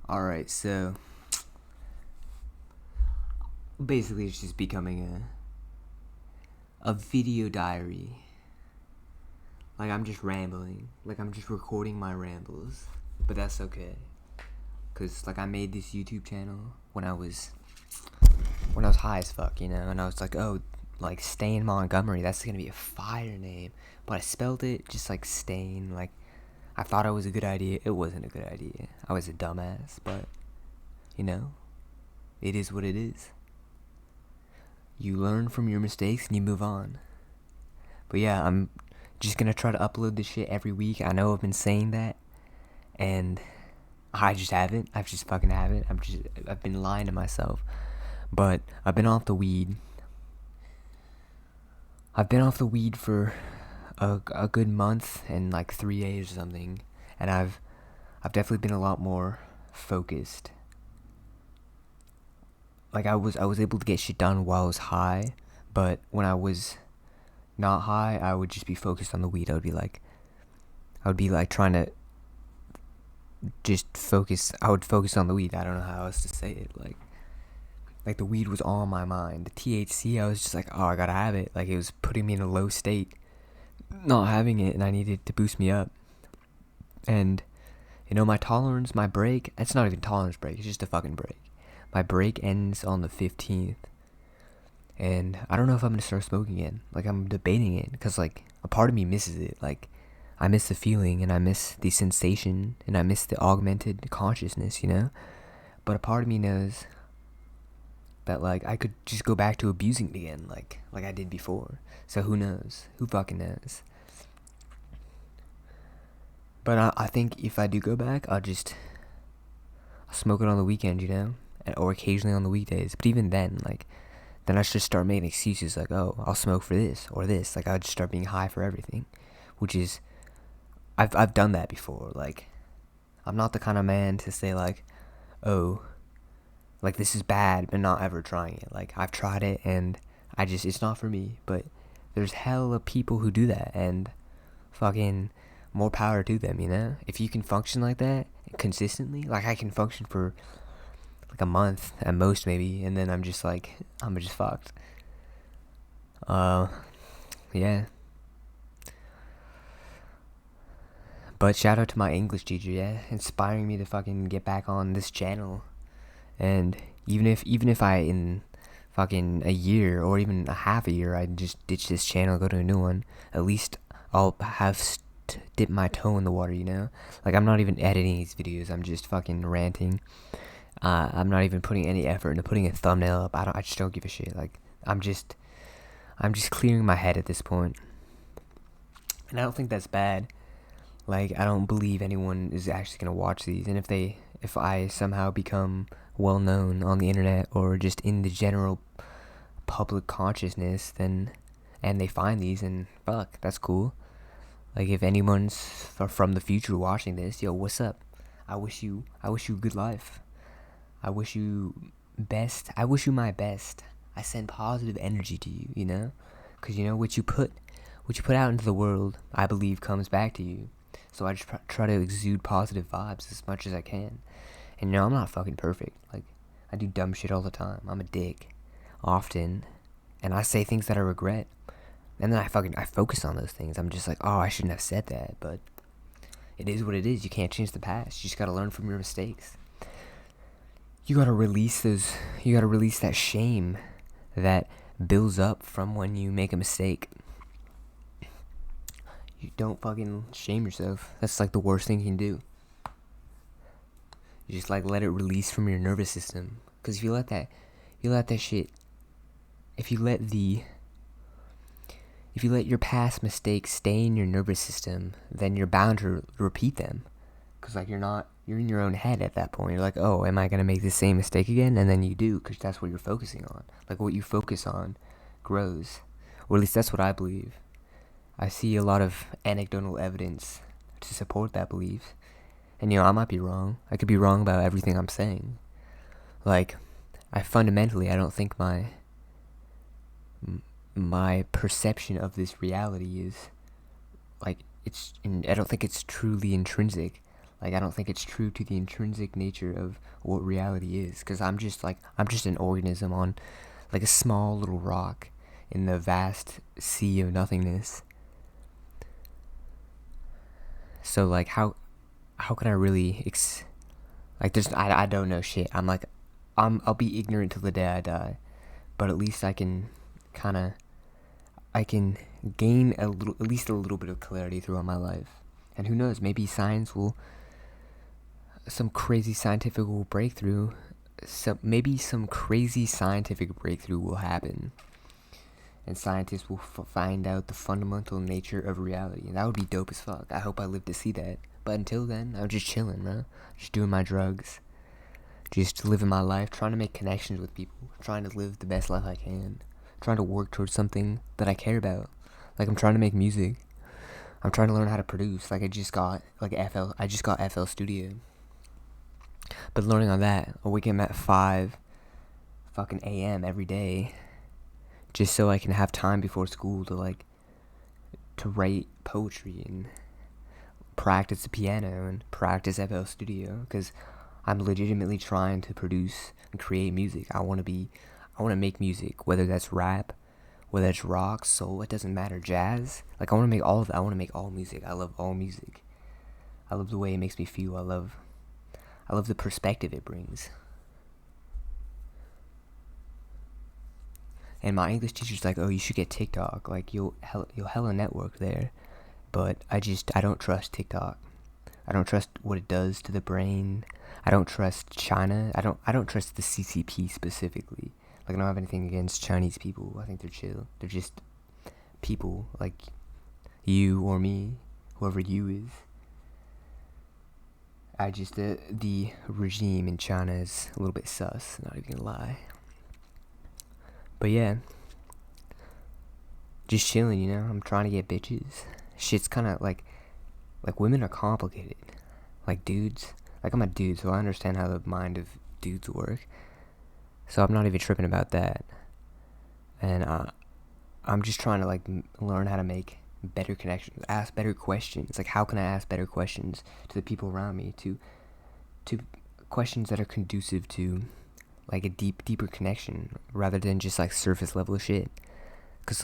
Alright, so basically it's just becoming a video diary. Like, I'm just rambling. Like, I'm just recording my rambles. But that's okay. Cause like I made this YouTube channel when I was high as fuck, you know, and I was like, oh, like Stain Montgomery, that's gonna be a fire name. But I spelled it just like Stain, like I thought it was a good idea. It wasn't a good idea. I was a dumbass, but you know, it is what it is. You learn from your mistakes and you move on. But yeah, I'm just gonna try to upload this shit every week. I know I've been saying that, and I just haven't. I just fucking haven't. I've been lying to myself. But I've been off the weed. I've been off the weed for a good month and like 3 days or something, and I've definitely been a lot more focused. Like I was able to get shit done while I was high, but when I was not high, I would just be focused on the weed. I would be like trying to just focus. I would focus on the weed. I don't know how else to say it. Like the weed was on my mind. The THC, I was just like, oh, I gotta have it. Like it was putting me in a low state, not having it, and I needed to boost me up. And you know, my tolerance, my break, it's not even tolerance break, it's just a fucking break. My break ends on the 15th, and I don't know if I'm gonna start smoking again. Like I'm debating it, because like a part of me misses it. Like I miss the feeling, and I miss the sensation, and I miss the augmented consciousness, you know. But a part of me knows that like I could just go back to abusing it again, like I did before. So who knows? Who fucking knows? But I think if I do go back, I'll smoke it on the weekend, you know, or occasionally on the weekdays. But even then, like, then I should start making excuses like, oh, I'll smoke for this or this. Like I'd just start being high for everything, which is, I've done that before. Like, I'm not the kind of man to say like, oh, like this is bad, but not ever trying it. Like I've tried it and it's not for me. But there's hella people who do that, and fucking more power to them, you know? If you can function like that consistently, like I can function for like a month at most maybe, and then I'm just fucked. Yeah. But shout out to my English teacher, yeah, inspiring me to fucking get back on this channel. And even if I in fucking a year or even a half a year I just ditch this channel, go to a new one, at least I'll have dip my toe in the water, you know? Like I'm not even editing these videos, I'm just fucking ranting. I'm not even putting any effort into putting a thumbnail up. I just don't give a shit. Like I'm just clearing my head at this point. And I don't think that's bad. Like I don't believe anyone is actually gonna watch these, and if I somehow become well known on the internet or just in the general public consciousness, then and they find these, and fuck, that's cool. Like if anyone's from the future watching this, yo, what's up? I wish you good life. I wish you best. I wish you my best. I send positive energy to you, you know? Cuz you know what you put out into the world, I believe comes back to you. So I just try to exude positive vibes as much as I can. And you know, I'm not fucking perfect. Like I do dumb shit all the time. I'm a dick often, and I say things that I regret. And then I focus on those things. I'm just like, oh, I shouldn't have said that, but it is what it is. You can't change the past. You just gotta learn from your mistakes. You gotta release that shame that builds up from when you make a mistake. You don't fucking shame yourself. That's like the worst thing you can do. You just like let it release from your nervous system. Cause if you let that shit, if you let your past mistakes stay in your nervous system, then you're bound to repeat them. Cause like you're in your own head at that point. You're like, oh, am I gonna make the same mistake again? And then you do, cause that's what you're focusing on. Like what you focus on grows. Or at least that's what I believe. I see a lot of anecdotal evidence to support that belief. And you know, I might be wrong. I could be wrong about everything I'm saying. Like, I don't think my perception of this reality is like I don't think it's truly intrinsic. Like, I don't think it's true to the intrinsic nature of what reality is. Because I'm just an organism on, like, a small little rock in the vast sea of nothingness. So, like, how can I really, I don't know shit. I'll be ignorant till the day I die. But at least I can gain at least a little bit of clarity throughout my life. And who knows, maybe some crazy scientific breakthrough will happen. And scientists will find out the fundamental nature of reality. And that would be dope as fuck. I hope I live to see that. But until then, I'm just chilling, bro. Just doing my drugs. Just living my life, trying to make connections with people. Trying to live the best life I can. Trying to work towards something that I care about. Like, I'm trying to make music. I'm trying to learn how to produce. Like, I just got FL Studio. But learning on that, I wake up at 5 fucking a.m. every day. Just so I can have time before school to write poetry and practice the piano and practice FL Studio. Because I'm legitimately trying to produce and create music. I want to make music, whether that's rap, whether it's rock, soul, it doesn't matter, jazz. Like, I want to make all of that. I want to make all music. I love all music. I love the way it makes me feel. I love the perspective it brings. And my English teacher's like, oh, you should get TikTok. Like, you'll hella network there. But I don't trust TikTok. I don't trust what it does to the brain. I don't trust China. I don't trust the CCP specifically. Like, I don't have anything against Chinese people. I think they're chill. They're just people like you or me, whoever you is. The regime in China is a little bit sus, not even gonna lie. But yeah, just chilling, you know. I'm trying to get bitches. Shit's kind of like women are complicated. Like dudes, like I'm a dude, so I understand how the mind of dudes work. So I'm not even tripping about that. And I'm just trying to learn how to make better connections, ask better questions. Like, how can I ask better questions to the people around me, to questions that are conducive to like a deeper connection rather than just like surface level shit. Cause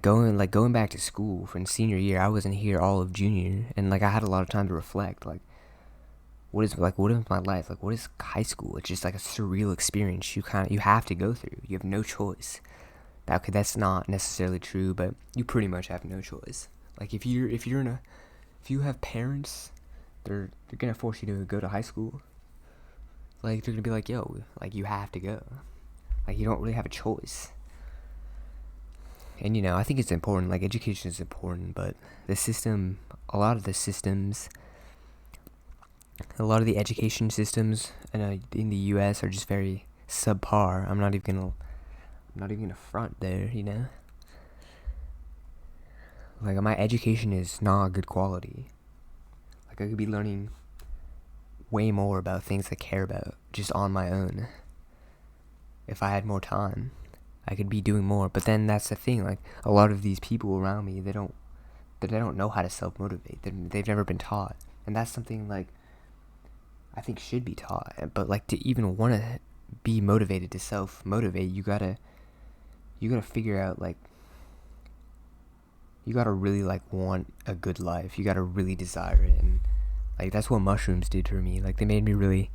going back to school from senior year, I wasn't here all of junior, and like I had a lot of time to reflect. Like, what is my life? Like, what is high school? It's just like a surreal experience. You have to go through. You have no choice. Okay, that's not necessarily true, but you pretty much have no choice. Like, if you have parents, they're gonna force you to go to high school. Like, they're gonna be like, yo, like, you have to go. Like, you don't really have a choice. And, you know, I think it's important. Like, education is important, but a lot of the education systems in the U.S. are just very subpar. I'm not even gonna front there, you know. Like, my education is not good quality. Like, I could be learning way more about things I care about just on my own. If I had more time, I could be doing more. But then that's the thing. Like, a lot of these people around me, they don't know how to self-motivate. They've never been taught, and that's something like I think should be taught. But like, to even want to be motivated to self-motivate, you gotta figure out, like, you gotta really like want a good life. You gotta really desire it, and like that's what mushrooms did for me. Like, they made me really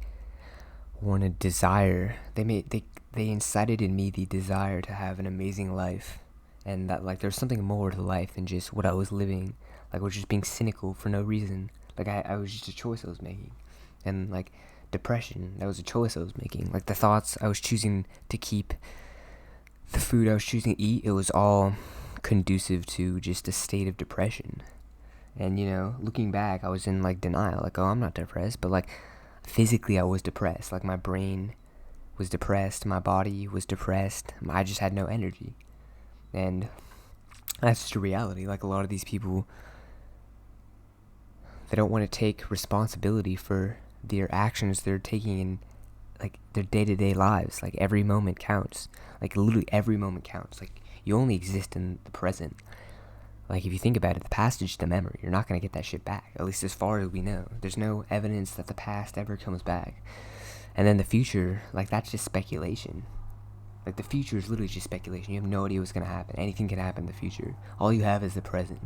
want to desire. They incited in me the desire to have an amazing life, and that like there's something more to life than just what I was living. Like, I was just being cynical for no reason. Like, I was just a choice I was making. And like depression, that was a choice I was making. Like, the thoughts I was choosing to keep, the food I was choosing to eat, it was all conducive to just a state of depression. And, you know, looking back, I was in like denial. Like, oh, I'm not depressed. But like, physically I was depressed. Like, my brain was depressed, my body was depressed, I just had no energy. And that's just a reality. Like, a lot of these people, they don't want to take responsibility for their actions they're taking in like their day-to-day lives. Like, every moment counts. Like, literally every moment counts. Like, you only exist in the present. Like, if you think about it, the past is just a memory. You're not going to get that shit back, at least as far as we know. There's no evidence that the past ever comes back. And then the future, like, that's just speculation. Like, the future is literally just speculation. You have no idea what's going to happen. Anything can happen in the future. All you have is the present.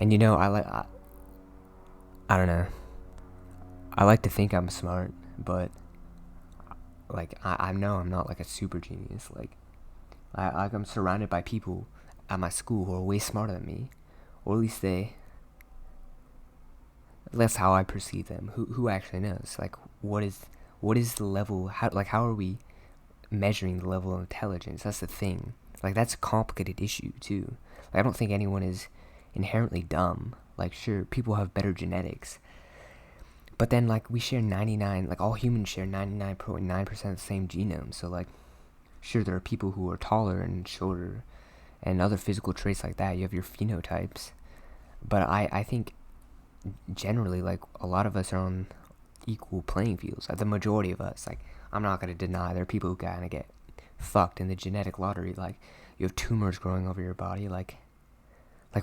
And, you know, I don't know. I like to think I'm smart, but, like, I know I'm not, like, a super genius. Like, I'm surrounded by people at my school who are way smarter than me. Or at least that's how I perceive them. Who actually knows? Like, what is the level, how are we measuring the level of intelligence? That's the thing. Like, that's a complicated issue, too. Like, I don't think anyone is inherently dumb. Like, sure, people have better genetics. But then, like, we share 99, like, all humans share 99.9% of the same genome. So, like, sure, there are people who are taller and shorter and other physical traits like that. You have your phenotypes. But I think, generally, like, a lot of us are on equal playing fields. Like, the majority of us. Like, I'm not going to deny there are people who kind of get fucked in the genetic lottery. Like, you have tumors growing over your body. Like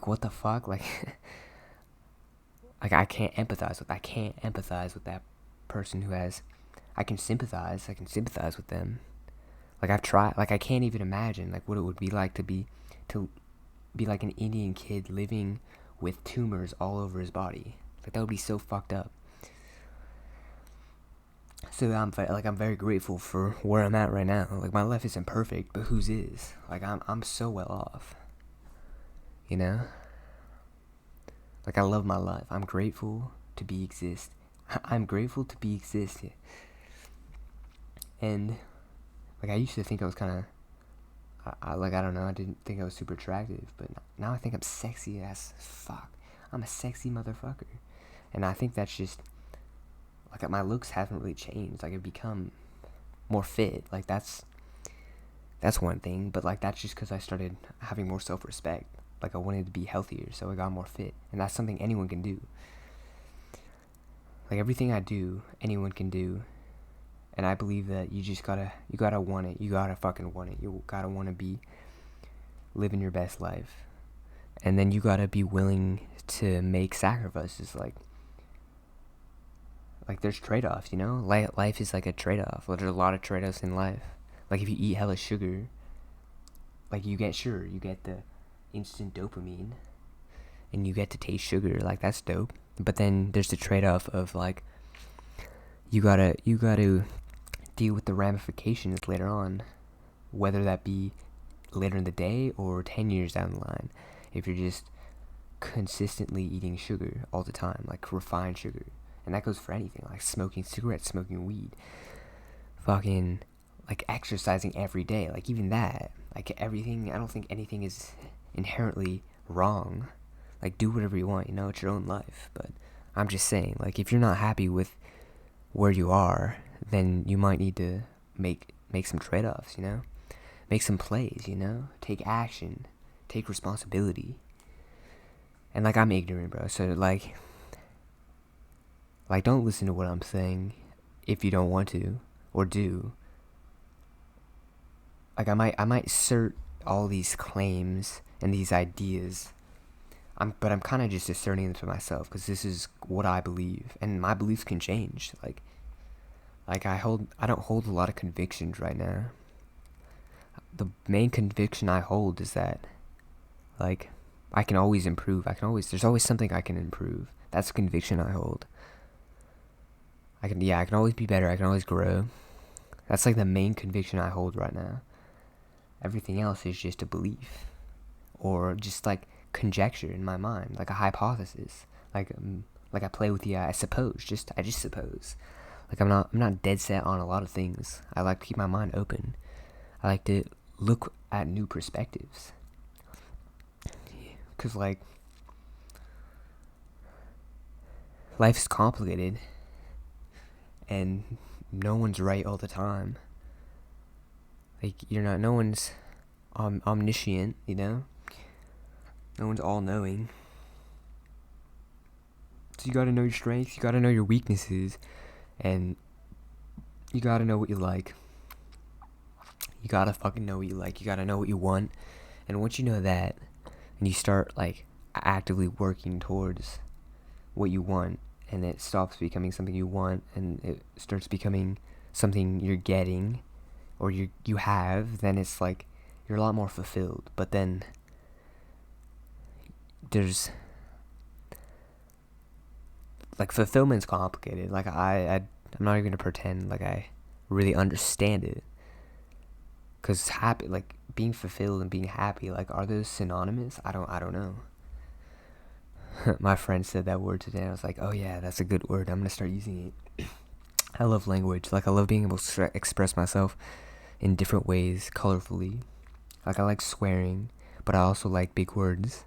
what the fuck? Like, like, I can't empathize with that person who has. I can sympathize with them. Like, I've tried. Like, I can't even imagine, like, what it would be like to be like an Indian kid living with tumors all over his body. Like, that would be so fucked up. So I'm very grateful for where I'm at right now. Like, my life isn't perfect, but whose is? Like, I'm so well off. You know? Like, I love my life. I'm grateful to be exist. I'm grateful to be existed. And, like, I used to think I was kind of, I don't know, I didn't think I was super attractive, but now I think I'm sexy as fuck. I'm a sexy motherfucker. And I think that's just, like, my looks haven't really changed. Like, I've become more fit. Like, that's one thing, but, like, that's just because I started having more self-respect. Like, I wanted to be healthier, so I got more fit. And that's something anyone can do. Like, everything I do, anyone can do. And I believe that you gotta want it. You gotta fucking want it. You gotta want to be living your best life. And then you gotta be willing to make sacrifices. Like, there's trade-offs, you know? Life is like a trade-off. There's a lot of trade-offs in life. Like, if you eat hella sugar, like, you get the instant dopamine, and you get to taste sugar. Like, that's dope. But then there's the trade-off of, like, you gotta deal with the ramifications later on, whether that be later in the day or 10 years down the line, if you're just consistently eating sugar all the time, like refined sugar. And that goes for anything, like smoking cigarettes, smoking weed, fucking, like, exercising every day. Like, even that, like, everything, I don't think anything is inherently wrong. Like, do whatever you want, you know, it's your own life. But I'm just saying, like, if you're not happy with where you are, then you might need to make some trade-offs, you know? Make some plays, you know? Take action. Take responsibility. And, like, I'm ignorant, bro, so, like, don't listen to what I'm saying if you don't want to, or do. Like, I might assert all these claims and these ideas, but I'm kind of just asserting them to myself, because this is what I believe, and my beliefs can change. Like, I don't hold a lot of convictions right now. The main conviction I hold is that, like, I can always improve. There's always something I can improve. That's a conviction I hold. I can always be better. I can always grow. That's, like, the main conviction I hold right now. Everything else is just a belief, or just, like, conjecture in my mind, like a hypothesis. Like I play with the I suppose. I just suppose. Like, I'm not dead set on a lot of things. I like to keep my mind open. I like to look at new perspectives. Because, like, life's complicated, and no one's right all the time. Like, no one's omniscient, you know? No one's all-knowing. So you gotta know your strengths, you gotta know your weaknesses, and you gotta know what you like. You gotta fucking know what you like. You gotta know what you want, And once you know that, and you start like actively working towards what you want, and it stops becoming something you want, and it starts becoming something you're getting, or you have, then it's like you're a lot more fulfilled. But then there's like fulfillment's complicated. Like I'm not even gonna pretend like I really understand it, cause happy, like being fulfilled and being happy, like are those synonymous? I don't know. My friend said that word today, and I was like, oh yeah, that's a good word. I'm gonna start using it. I love language. Like I love being able to express myself in different ways, colorfully. Like I like swearing, but I also like big words.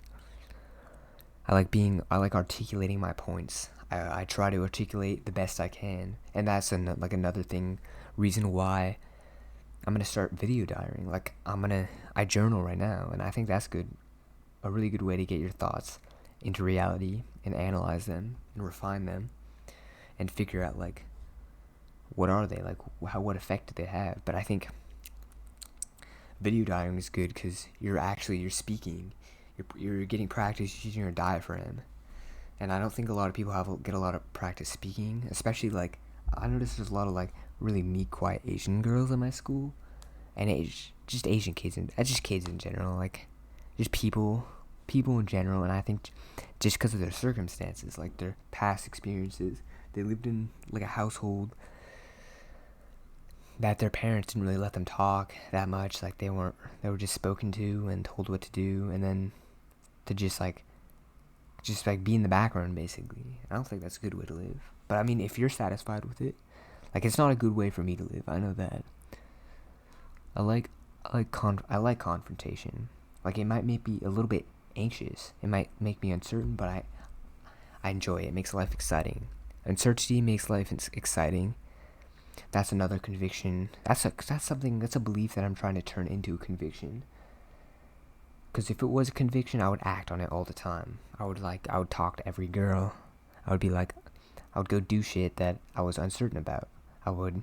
I like articulating my points. I try to articulate the best I can, and that's another reason why I'm gonna start video diarying. Like I journal right now, and I think that's good, a really good way to get your thoughts into reality and analyze them and refine them and figure out like what are they, like what effect do they have. But I think video diarying is good because you're speaking, you're getting practice using your diaphragm. And I don't think a lot of people get a lot of practice speaking, especially like I noticed there's a lot of like really meek, quiet Asian girls in my school, and just Asian kids and just kids in general, like just people in general. And I think just because of their circumstances, like their past experiences, they lived in like a household that their parents didn't really let them talk that much. Like they were just spoken to and told what to do, and then to just be in the background, basically. I don't think that's a good way to live. But I mean, if you're satisfied with it, like it's not a good way for me to live. I know that. I like confrontation. Like it might make me a little bit anxious. It might make me uncertain, but I enjoy it. It makes life exciting. Uncertainty makes life exciting. That's another conviction. That's a belief that I'm trying to turn into a conviction. Because if it was a conviction, I would act on it all the time. I would talk to every girl. I would go do shit that I was uncertain about. I would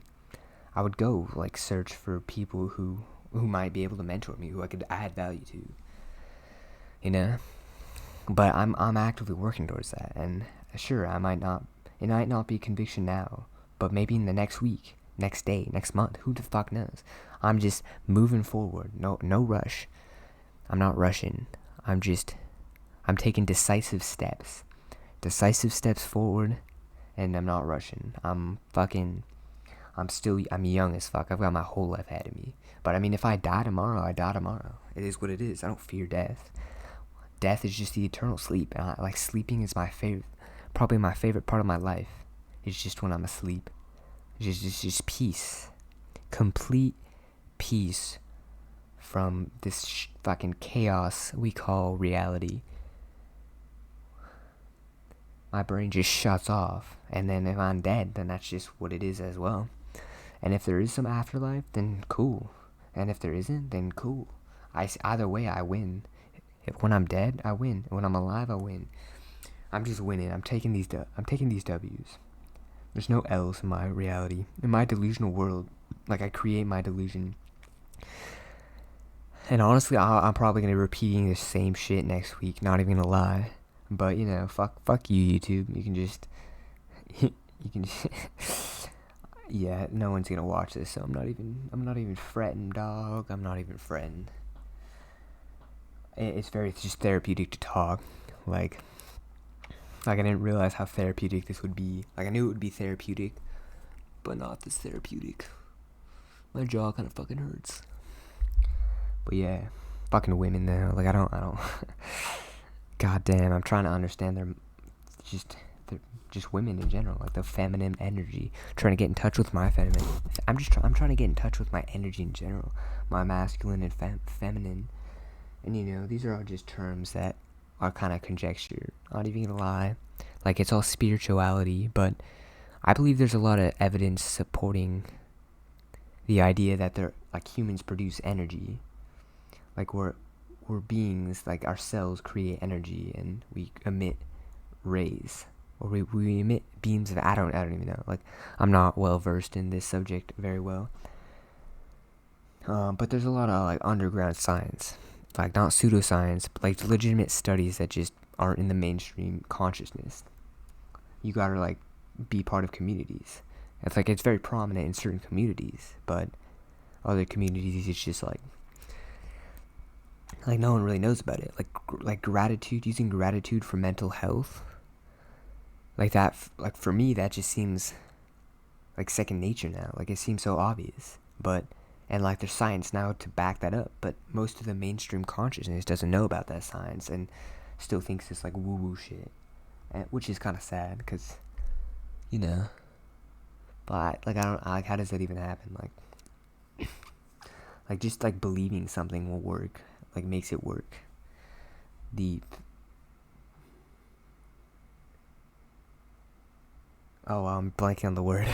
go like search for people who might be able to mentor me, who I could add value to. You know? But I'm actively working towards that, and sure, it might not be conviction now, but maybe in the next week, next day, next month, who the fuck knows? I'm just moving forward. No rush. I'm not rushing. I'm taking decisive steps forward, and I'm not rushing. I'm young as fuck. I've got my whole life ahead of me. But I mean, if I die tomorrow, I die tomorrow. It is what it is. I don't fear death. Death is just the eternal sleep, and sleeping is probably my favorite part of my life. It's just when I'm asleep. Just peace. Complete peace from this fucking chaos we call reality. My brain just shuts off, and then if I'm dead, then that's just what it is as well. And if there is some afterlife, then cool. And if there isn't, then cool. Either way, I win. When I'm dead, I win. When I'm alive, I win. I'm just winning. I'm taking these W's. There's no L's in my reality. In my delusional world, like I create my delusion. And honestly, I'm probably gonna be repeating the same shit next week. Not even gonna lie. But you know, fuck you, YouTube. You can just, yeah. No one's gonna watch this, so I'm not even fretting, dog. I'm not even fretting. It's just therapeutic to talk. Like I didn't realize how therapeutic this would be. Like I knew it would be therapeutic, but not this therapeutic. My jaw kind of fucking hurts. But yeah, fucking women though. Like I don't. God damn, I'm trying to understand they're just women in general, like the feminine energy. Trying to get in touch with my feminine. I'm trying to get in touch with my energy in general, my masculine and feminine. And you know, these are all just terms that are kind of conjecture. Not even gonna lie, like it's all spirituality, but I believe there's a lot of evidence supporting the idea that they're like humans produce energy. Like we're beings, like our cells create energy and we emit rays, or we emit beams of I don't even know. Like I'm not well versed in this subject very well. But there's a lot of like underground science, like not pseudoscience, but like legitimate studies that just aren't in the mainstream consciousness. You gotta like be part of communities. It's like it's very prominent in certain communities, but other communities it's just like no one really knows about it. Like gratitude, using gratitude for mental health, like that. Like for me, that just seems like second nature now. Like it seems so obvious, but and like there's science now to back that up. But most of the mainstream consciousness doesn't know about that science and still thinks it's like woo woo shit, which is kind of sad because, you know. But like I don't like how does that even happen? Like just like believing something will work, like makes it work. I'm blanking on the word.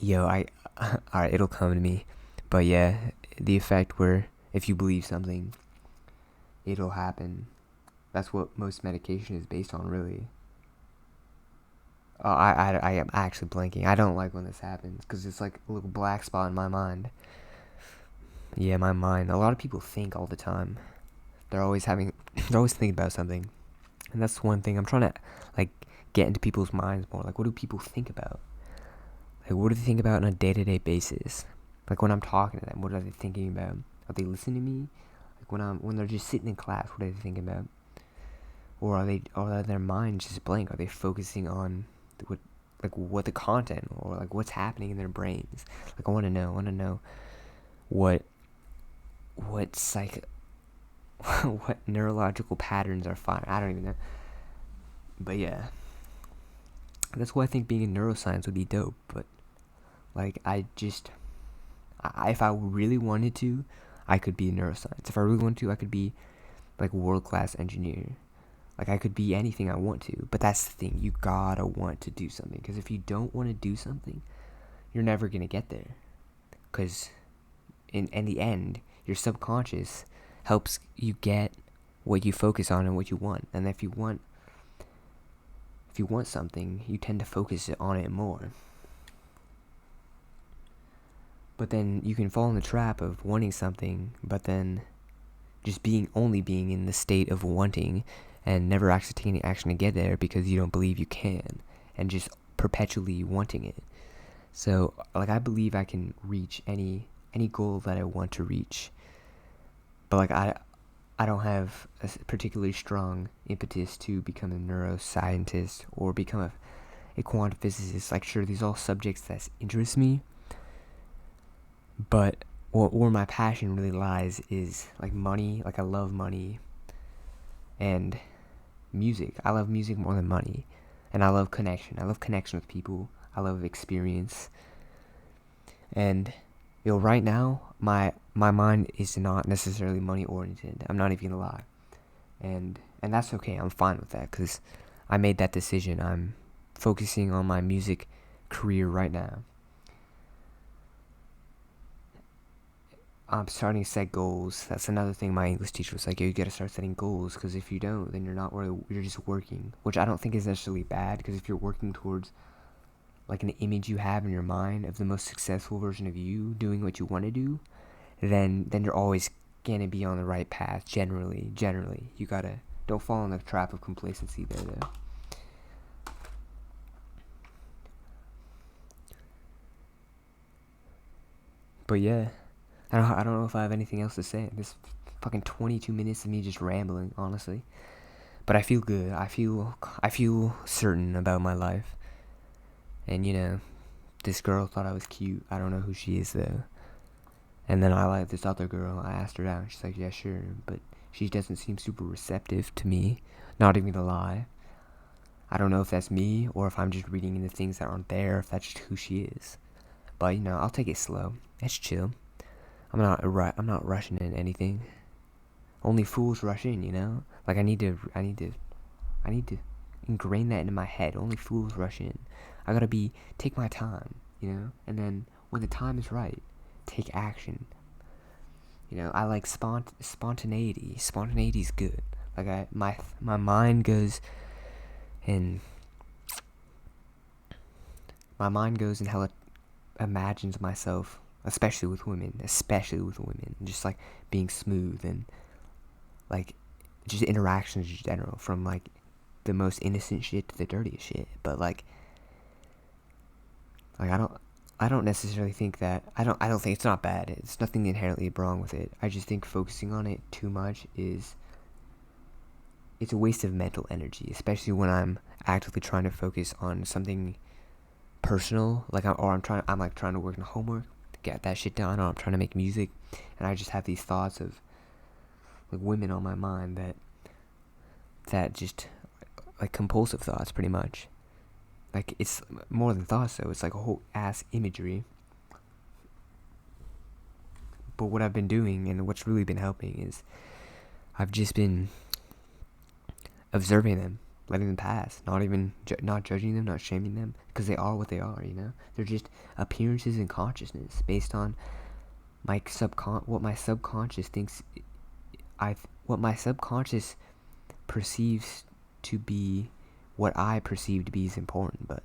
Alright, it'll come to me. But yeah, the effect where if you believe something, it'll happen. That's what most medication is based on, really. Oh, I am actually blanking. I don't like when this happens because it's like a little black spot in my mind. Yeah, my mind. A lot of people think all the time. They're always thinking about something, and that's one thing I'm trying to like get into people's minds more. Like, what do people think about? Like, what do they think about on a day-to-day basis? Like when I'm talking to them, what are they thinking about? Are they listening to me? Like when they're just sitting in class, what are they thinking about? Or are their minds just blank? Are they focusing on what the content or like what's happening in their brains? Like I want to know what what neurological patterns are firing. I don't even know. But yeah, that's why I think being in neuroscience would be dope. But like if I really wanted to, I could be in neuroscience. If I really wanted to, I could be like world-class engineer. Like I could be anything I want to. But that's the thing, you gotta want to do something. Because if you don't want to do something, you're never gonna get there. Because in the end, your subconscious helps you get what you focus on and what you want. And if you want something, you tend to focus on it more. But then you can fall in the trap of wanting something, but then just only being in the state of wanting and never actually taking the action to get there because you don't believe you can, and just perpetually wanting it. So like I believe I can reach any goal that I want to reach. But like I don't have a particularly strong impetus to become a neuroscientist or become a quantum physicist. Like sure, these are all subjects that interest me, but where my passion really lies is like money. Like I love money and music. I love music more than money, and I love connection. I love connection with people. I love experience. And right now my mind is not necessarily money oriented. I'm not even gonna lie, and that's okay. I'm fine with that because I made that decision. I'm focusing on my music career right now. I'm starting to set goals. That's another thing my English teacher was like, yo, you gotta start setting goals, because if you don't, then you're just working, which I don't think is necessarily bad, because if you're working towards like an image you have in your mind of the most successful version of you doing what you want to do, then you're always gonna be on the right path. Generally, you don't fall in the trap of complacency there, though. But yeah, I don't know if I have anything else to say. This fucking 22 minutes of me just rambling, honestly. But I feel good. I feel certain about my life. And you know, this girl thought I was cute. I don't know who she is though. And then I like this other girl. I asked her out. She's like, yeah, sure. But she doesn't seem super receptive to me. Not even gonna lie. I don't know if that's me or if I'm just reading into things that aren't there. If that's just who she is. But you know, I'll take it slow. It's chill. I'm not rushing in anything. Only fools rush in, you know? Like I need to ingrain that into my head. Only fools rush in. I gotta take my time, you know? And then when the time is right, take action. You know, I like spontaneity. Spontaneity's good. Like my mind goes and hella imagines myself especially with women, just like being smooth and like just interactions in general, from like the most innocent shit to the dirtiest shit. But like I don't necessarily think that I don't think it's not bad. It's nothing inherently wrong with it. I just think focusing on it too much it's a waste of mental energy, especially when I'm actively trying to focus on something personal, like I'm like trying to work on homework to get that shit done, or I'm trying to make music, and I just have these thoughts of like women on my mind that just like compulsive thoughts, pretty much. Like it's more than thoughts though. It's like a whole ass imagery. But what I've been doing and what's really been helping is I've just been observing them, letting them pass, not judging them, not shaming them, because they are what they are. They're just appearances in consciousness based on what my subconscious thinks what my subconscious perceives to be what I perceive to be is important. But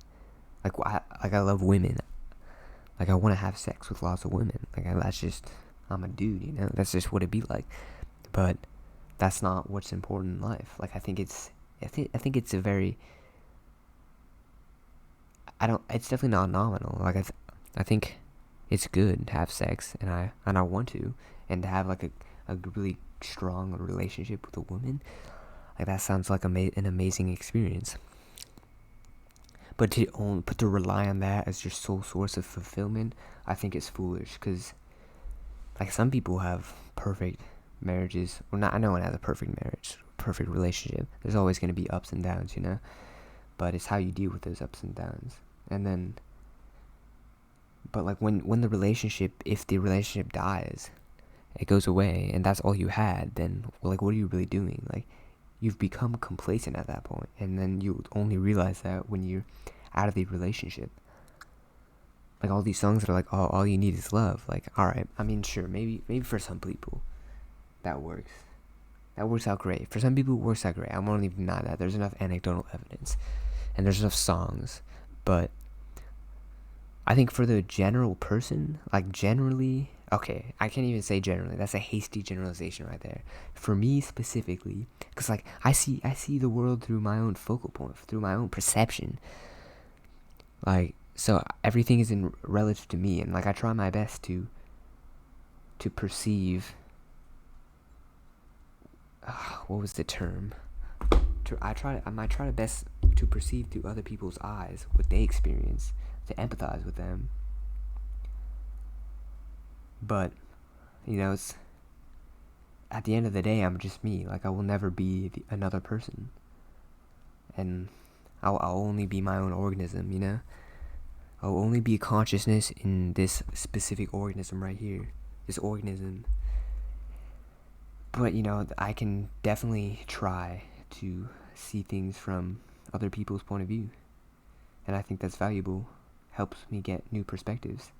I love women. Like I want to have sex with lots of women. That's just, I'm a dude. That's just what it'd be like. But that's not what's important in life. Like I think it's a very, it's definitely not nominal. Like I think it's good to have sex, and I want to, and to have like a really strong relationship with a woman. Like that sounds like an amazing experience. But to rely on that as your sole source of fulfillment, I think it's foolish. Because like some people have perfect marriages. Well, no one has a perfect marriage, perfect relationship. There's always going to be ups and downs, but it's how you deal with those ups and downs. And then, but like when if the relationship dies, it goes away, and that's all you had, then like what are you really doing? Like you've become complacent at that point, and then you only realize that when you're out of the relationship. Like all these songs that are like, oh, all you need is love. Like, all right, I mean, sure, maybe for some people that works. That works out great. For some people, it works out great. I won't even deny that. There's enough anecdotal evidence, and there's enough songs. But I think for the general person, like generally, okay, I can't even say generally. That's a hasty generalization right there. For me specifically, because like I see the world through my own focal point, through my own perception. Like, so everything is in relative to me, and like I try my best to perceive. What was the term? I might try the best to perceive through other people's eyes what they experience, to empathize with them. But it's at the end of the day, I'm just me. Like I will never be another person, and I'll only be my own organism. I'll only be a consciousness in this specific organism right here. This organism. But I can definitely try to see things from other people's point of view, and I think that's valuable. Helps me get new perspectives.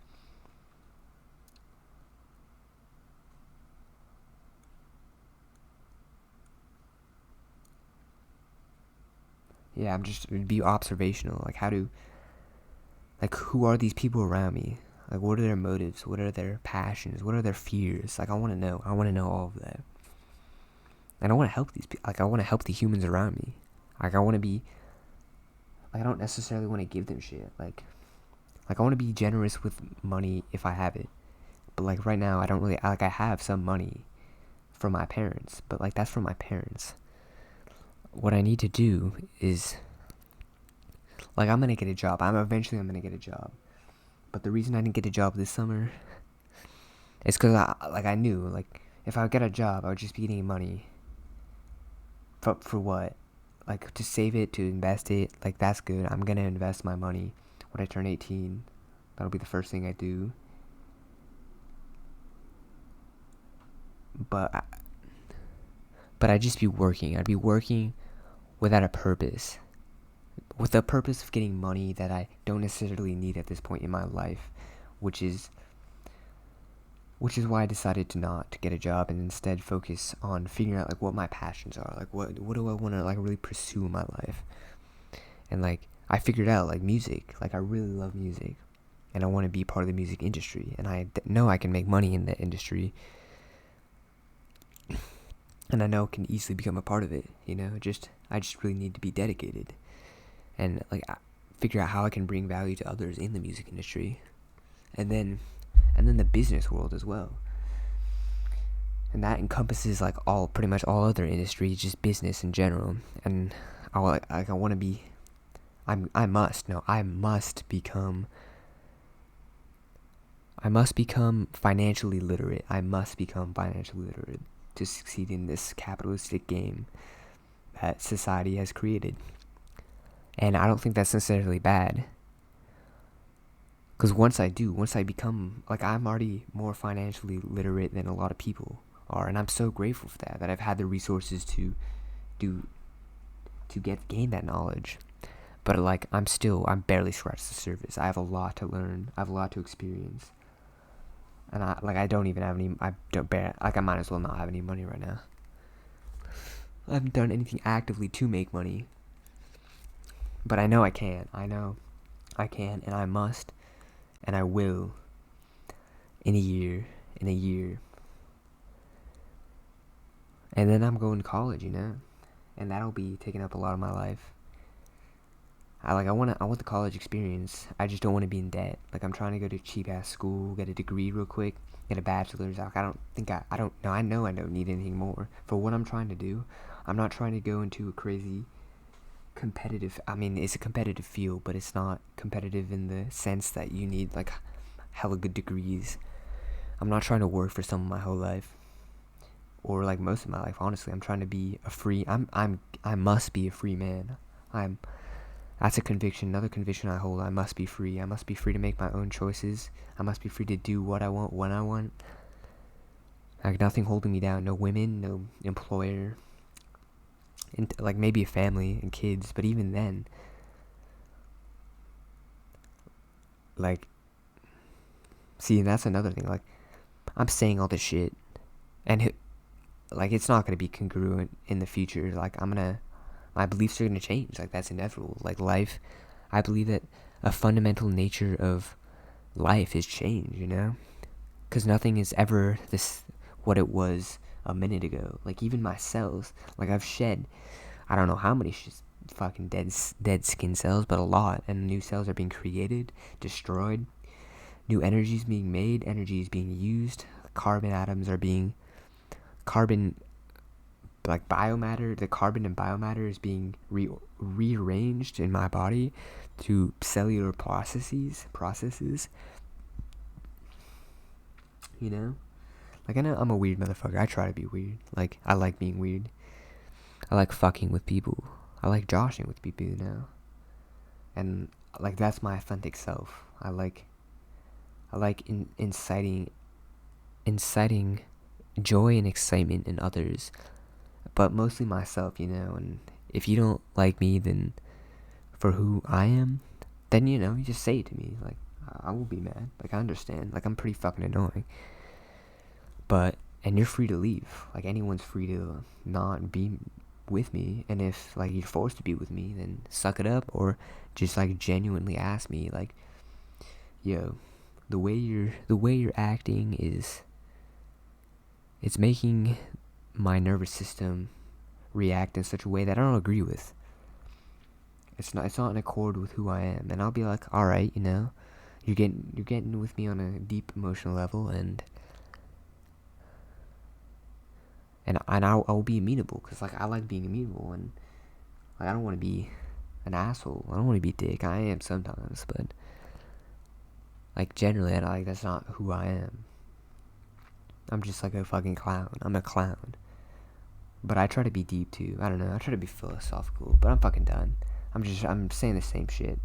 Yeah, I'm just be observational. Like who are these people around me? Like what are their motives? What are their passions? What are their fears? Like I want to know. I want to know all of that. And I want to help these people. Like I want to help the humans around me. Like I want to be. Like, I don't necessarily want to give them shit. Like I want to be generous with money if I have it. But like right now, I don't really. Like I have some money from my parents, but like that's from my parents. What I need to do is, like, I'm gonna get a job. Eventually I'm gonna get a job. But the reason I didn't get a job this summer is because I knew, like, if I get a job, I would just be getting money. For what? Like, to save it, to invest it. Like, that's good. I'm gonna invest my money when I turn 18. That'll be the first thing I do. But I'd just be working. I'd be working without a purpose. With the purpose of getting money that I don't necessarily need at this point in my life, which is why I decided to not get a job and instead focus on figuring out like what my passions are, like what do I want to like really pursue in my life. And like I figured out like music, like I really love music, and I want to be part of the music industry, and I know I can make money in the industry, and I know I can easily become a part of it. I just really need to be dedicated, and like figure out how I can bring value to others in the music industry, and then the business world as well. And that encompasses like pretty much all other industries, just business in general. And I must become financially literate. I must become financially literate to succeed in this capitalistic game that society has created. And I don't think that's necessarily bad. Because once I become, like, I'm already more financially literate than a lot of people are. And I'm so grateful for that I've had the resources to gain that knowledge. But like, I'm barely scratched the surface. I have a lot to learn. I have a lot to experience. And I don't even have any, I might as well not have any money right now. I haven't done anything actively to make money. But I know I can. And I must. And I will. In a year. And then I'm going to college, and that'll be taking up a lot of my life. I want the college experience. I just don't want to be in debt. Like, I'm trying to go to cheap ass school, get a degree real quick, get a bachelor's. Like, I know I don't need anything more for what I'm trying to do. I'm not trying to go into a crazy competitive. I mean, it's a competitive field, but it's not competitive in the sense that you need like hella good degrees. I'm not trying to work for someone my whole life, or like most of my life. Honestly, I'm trying to be a free. I must be a free man. That's a conviction. Another conviction I hold. I must be free. I must be free to make my own choices. I must be free to do what I want when I want. Like, nothing holding me down. No women. No employer. And like, maybe a family and kids, but even then, like, see, and that's another thing. Like, I'm saying all this shit, and like, it's not gonna be congruent in the future. Like, my beliefs are gonna change. Like, that's inevitable. Like, life, I believe that a fundamental nature of life is change. Because nothing is ever what it was a minute ago. Like, even my cells, like, I've shed, I don't know how many fucking dead skin cells, but a lot, and new cells are being created, destroyed, new energies being made, energies being used, carbon atoms are being, like biomatter, the carbon in biomatter is being rearranged in my body through cellular processes. Like, I know I'm a weird motherfucker. I try to be weird. Like, I like being weird. I like fucking with people. I like joshing with people, And, like, that's my authentic self. I like inciting joy and excitement in others, but mostly myself, And if you don't like me, then for who I am, then, you just say it to me. Like, I will be mad. Like, I understand. Like, I'm pretty fucking annoying. And you're free to leave. Like, anyone's free to not be with me. And if, like, you're forced to be with me, then suck it up, or just, like, genuinely ask me, like, yo, the way you're acting it's making my nervous system react in such a way that I don't agree with. It's not in accord with who I am. And I'll be like, all right, you're getting with me on a deep emotional level, and I'll be amenable, because, like, I like being amenable, and, like, I don't want to be an asshole. I don't want to be a dick. I am sometimes, but, like, generally, that's not who I am. I'm just, like, a fucking clown. I'm a clown. But I try to be deep, too. I don't know. I try to be philosophical, but I'm fucking done. I'm saying the same shit.